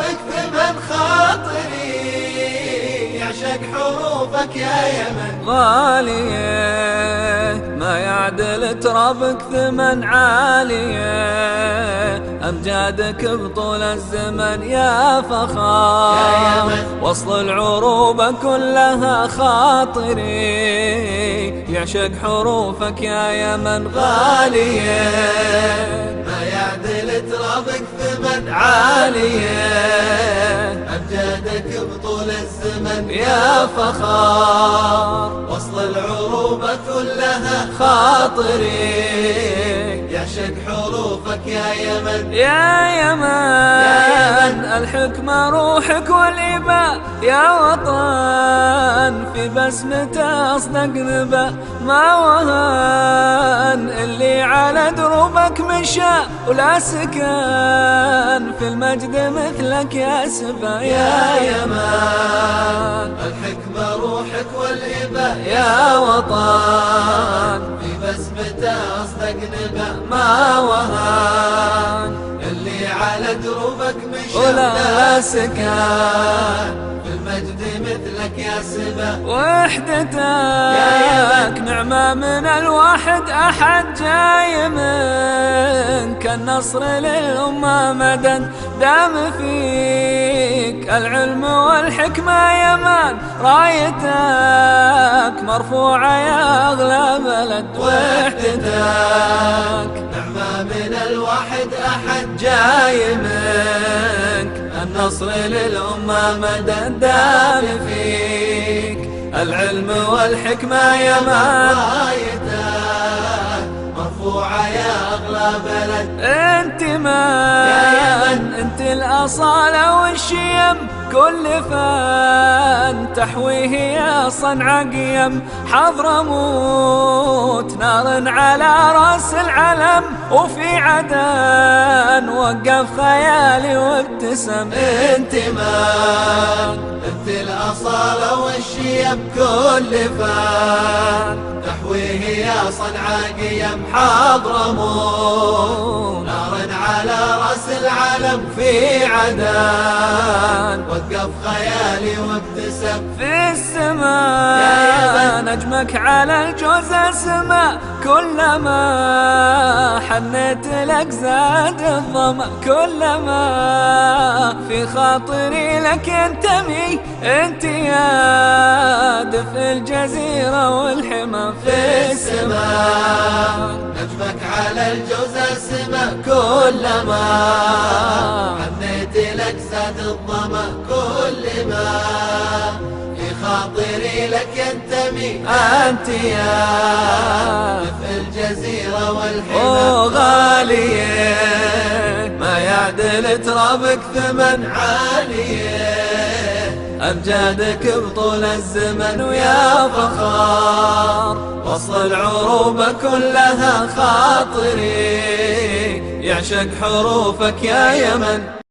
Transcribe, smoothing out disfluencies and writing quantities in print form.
ترابك ثمن خاطري، يعشق حروفك يا يمن. غالية ما يعدل ترابك ثمن عالية، أمجادك بطول الزمن يا فخار يا يمن. وصل العروبة كلها خاطري، يعشق حروفك يا يمن. غالية ما يعدل ترابك ثمن عالية، أمجادك بطول الزمن يا فخار وصل العروبة كلها خاطري، يعشق حروفك يا يمن. يا يمن الحكمة روحك والإباء يا وطن، في بسمته أصدق نبأ ما وهن، اللي على دروبك مشى ولا سكن، في المجد مثلك يا سبا يا يمن. الحكمة روحك والإباء يا وطن، في بسمته أصدق نبأ ما وهن، اللي على دروبك مشى ولا سكن، في المجد مثلك يا سبا. وحدتك نعمة من الواحد أحد، جاي منك النصر للأمة مدد، دام فيك العلم والحكمة يمان، رايتك مرفوعة يا أغلى بلد. وحدتك نعمة من الواحد أحد، جاي منك النصر للأمة مدد، دام فيك العلم والحكمة يمان، رايتك مرفوعة يا أغلى بلد. انت من انت الأصالة والشيم، كل فن تحويه يا صنع قيم، حضرموت نار على راس العلم، وفي عدن وقف خيالي وابتسم. انت من انت الأصالة والشيم، كل فن تحويه يا صنع قيم، حضرموت نار على راس العلم، في عدن وقف خيالي وابتسم. في السماء نجمك على الجوز السماء، كلما حنيت لك زاد الظما، كلما في خاطري لك ينتمي، انت يا دفء الجزيرة والحمى. في السماء نجمك على الجوز السما، كلما حنيت لك زاد الظما، كل ما في خاطري لك ينتمي، أنت يا في الجزيرة والحمى. غالية ما يعدل ترابك ثمن عالية أمجادك بطول الزمن، ويا فخار وصل العروبة كلها خاطري، يعشق حروفك يا يمن.